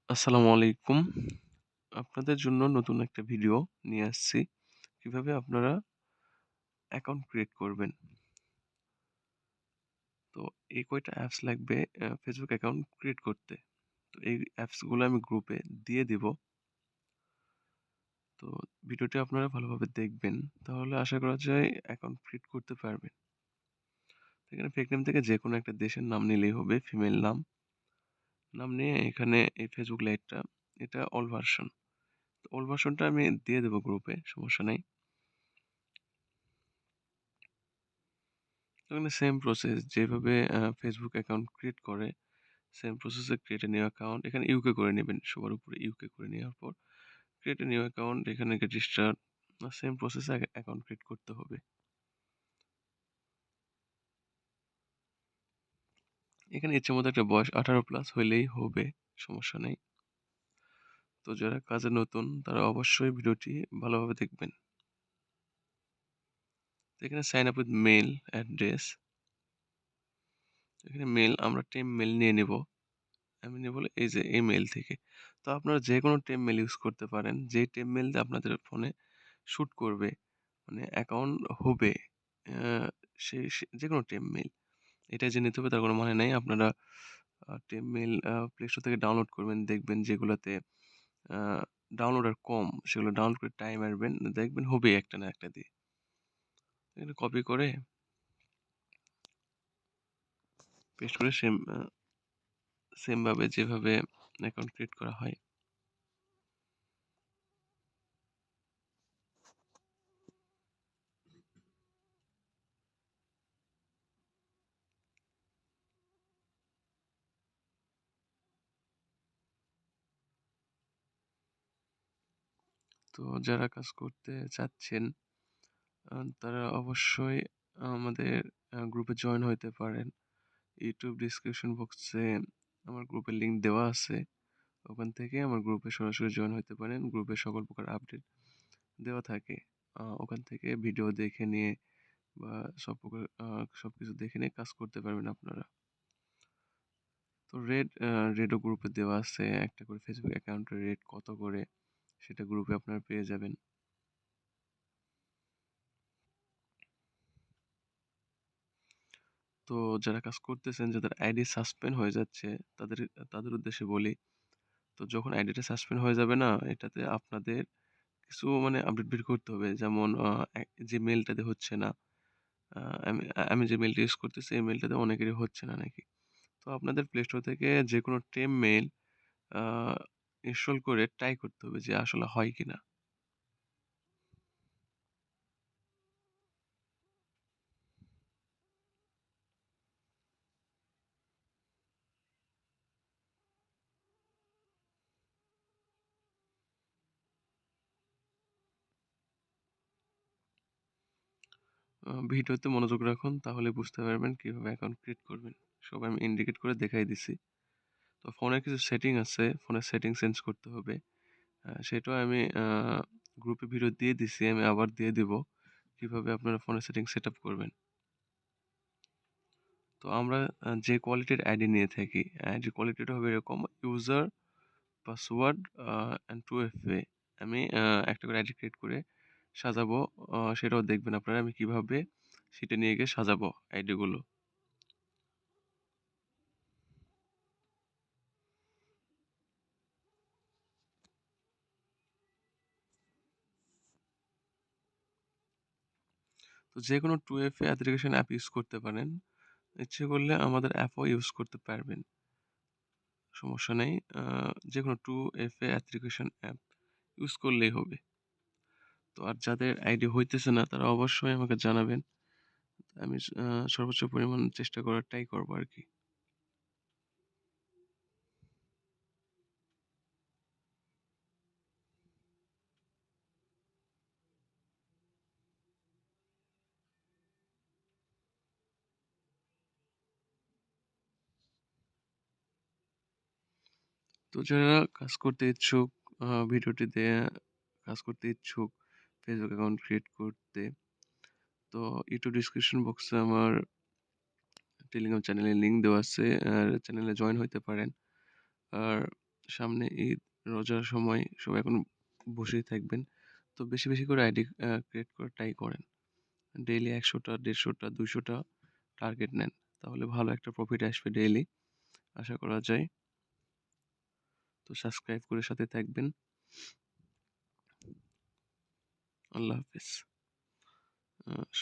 আসসালামু আলাইকুম। আপনাদের জন্য নতুন একটা ভিডিও নিয়ে আসছি। কিভাবে আপনারা অ্যাকাউন্ট ক্রিয়েট করবেন। তো এই কয়টা অ্যাপস লাগবে Facebook অ্যাকাউন্ট ক্রিয়েট করতে। তো এই অ্যাপসগুলো আমি গ্রুপে দিয়ে দিব। তো ভিডিওটি আপনারা ভালোভাবে দেখবেন। তাহলে আশা করা যায় অ্যাকাউন্ট ক্রিয়েট করতে পারবেন। তো এখানে ফেক নেম থেকে যেকোনো একটা দেশের নাম নিলেই হবে, ফিমেল নাম। নাম নিয়ে এখানে এই Facebook লাইটটা এটা অল ভার্সন। তো অল ভার্সনটা আমি দিয়ে দেব গ্রুপে, সমস্যা নাই। এখানে সেম প্রসেস যেভাবে Facebook অ্যাকাউন্ট ক্রিয়েট করে, সেম প্রসেসে ক্রিয়েট এ নিউ অ্যাকাউন্ট এখানে ইউকে করে নেবেন। সবার উপরে ইউকে করে নেওয়ার পর ক্রিয়েট এ নিউ অ্যাকাউন্ট এখানে রেজিস্টার সেম প্রসেসে অ্যাকাউন্ট ক্রিয়েট করতে হবে। এখানে ইচ্ছেমতো একটা বয়স 18+ হইলেই হবে, সমস্যা নেই। তো যারা কাজে নতুন তারা অবশ্যই ভিডিওটি ভালোভাবে দেখবেন। তো এখানে sign up with mail address, এখানে মেইল আমরা টেম মেইল নিয়ে নেব। আমি নেব হলো এই যে এই মেইল থেকে। তো আপনারা যেকোনো টেম মেইল ইউজ করতে পারেন। যেই টেম মেইল দিয়ে আপনাদের ফোনে শুট করবে, মানে অ্যাকাউন্ট হবে, আ সে যেকোনো টেম মেইল। এটা যে নিতে হবে তার কোনো মানে নাই। আপনারা টেম মেইল প্লে স্টোর থেকে ডাউনলোড করবেন। দেখবেন যেগুলাতে আ ডাউনলোডার কম সেগুলো ডাউনলোড করে টাইপ মারবেন। দেখবেন হবেই একটা না একটা দিয়ে। এখানে কপি করে পেস্ট করে সেম ভাবে যেভাবে অ্যাকাউন্ট ক্রিয়েট করা হয়। তো যারা কাজ করতে চাচ্ছেন তারা অবশ্যই আমাদের গ্রুপে জয়েন হইতে পারেন। ইউটিউব ডিসক্রিপশন বক্সে আমার গ্রুপের লিংক দেওয়া আছে। ওখান থেকে আমার গ্রুপে সরাসরি জয়েন হতে পারেন। গ্রুপে সকল প্রকার আপডেট দেওয়া থাকে। ওখান থেকে ভিডিও দেখে নিয়ে বা সব প্রকার সবকিছু দেখে নিয়ে কাজ করতে পারবেন আপনারা। তো রেডও গ্রুপে দেওয়া আছে। একটা করে ফেসবুক অ্যাকাউন্টের রেট কত করে সেটা গ্রুপে আপনারা পেয়ে যাবেন। তো যারা কাজ করতেছেন যাদের আইডি সাসপেন্ড হয়ে যাচ্ছে তাদের তাদের উদ্দেশ্যে বলি, তো যখন আইডিটা সাসপেন্ড হয়ে যাবে না এটাতে আপনাদের কিছু মানে আপডেট বের করতে হবে। যেমন যে মেইলটাতে হচ্ছে না, আ আমি আমি যে মেইলটা ইউজ করতেছি এই মেইলটাতে অনেকেরই হচ্ছে না নাকি। তো আপনাদের প্লে স্টোর থেকে যেকোনো টেম মেইল আ ইনস্টল করে ট্রাই করতে হবে যে আসলে হয় কিনা। ভিডিওতে মনোযোগ রাখুন তাহলে বুঝতে পারবেন কিভাবে অ্যাকাউন্ট ক্রিয়েট করবেন। সব আমি ইন্ডিকেট করে দেখাই দিছি। তো ফোনের কিছু সেটিং আছে, ফোনের সেটিং চেঞ্জ করতে হবে। সেটাও আমি গ্রুপে ভিডিও দিয়ে দিছি। আমি আবার দিয়ে দিব। কিভাবে আপনারা ফোনের সেটিং সেটআপ করবেন। তো আমরা যে কোয়ালিটির আইডি নিয়ে থাকি, আইডির কোয়ালিটিটা হবে এরকম ইউজার, পাসওয়ার্ড অ্যান্ড 2FA। আমি একটা করে আইডি ক্রিয়েট করে সাজাবো। সেটাও দেখবেন আপনারা আমি কিভাবে সেটা নিয়ে গিয়ে সাজাবো আইডিগুলো। তো যেকোনো 2FA অ্যাপ্লিকেশন অ্যাপ ইউজ করতে পারেন। ইচ্ছে করলে আমাদের অ্যাপও ইউজ করতে পারবেন। সমস্যা নেই। যেকোনো 2FA অ্যাপ্লিকেশন অ্যাপ ইউজ করলেই হবে। তো আর যাদের আইডি হইতেছে না তারা অবশ্যই আমাকে জানাবেন। আমি সর্বোচ্চ পরিমাণ চেষ্টা করার ট্রাই করবো আরকি। তো যারা কাজ করতে ইচ্ছুক, ভিডিওটিতে কাজ করতে ইচ্ছুক, Facebook অ্যাকাউন্ট ক্রিয়েট করতে, তো ইউটিউব ডিসক্রিপশন বক্সে আমার টেলিগ্রাম চ্যানেলের লিংক দেওয়া আছে। আর চ্যানেলে জয়েন হইতে পারেন। আর সামনে ঈদ, রোজার সময় সবাই এখন বসেই থাকবেন। তো বেশি, বেশি করে আইডি ক্রিয়েট করার ট্রাই করেন। ডেইলি ১০০ টা, ১৫০ টা, ২০০ টা টার্গেট নেন। তাহলে ভালো একটা প্রফিট আসবে ডেইলি আশা করা যায়। তো সাবস্ক্রাইব করে সাথে থাকবেন। আল্লাহ হাফেজ। আ স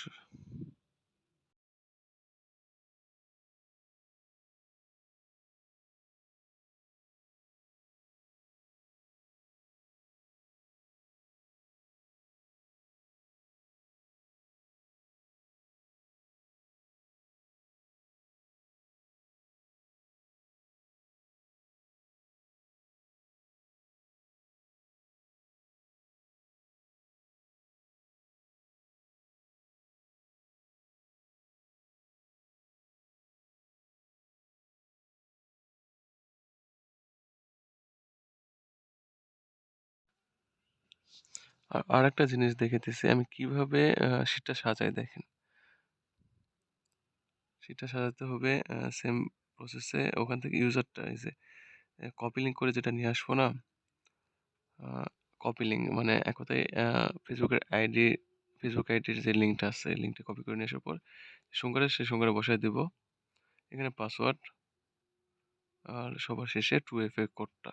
আরেকটা জিনিস দেখিতেছি আমি কিভাবে সেটা সাজাই দেখেন। সেটা সাজাতে হবে সেম প্রসেসে ওখান থেকে ইউজারটা এই যে কপি লিঙ্ক করে যেটা নিয়ে আসবো না? আ কপি লিঙ্ক মানে এক কথায় ফেসবুক আইডির যে লিঙ্কটা আছে, এই লিঙ্কটা কপি করে নিয়ে আসার পর সেই সংখ্যাটা বসায় দিব। এখানে পাসওয়ার্ড আর সবার শেষে 2FA কোডটা।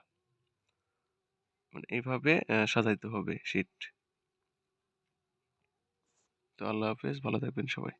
মানে এইভাবে সাজাইতে হবে শিট। তো আল্লাহ হাফেজ। ভালো থাকবেন সবাই।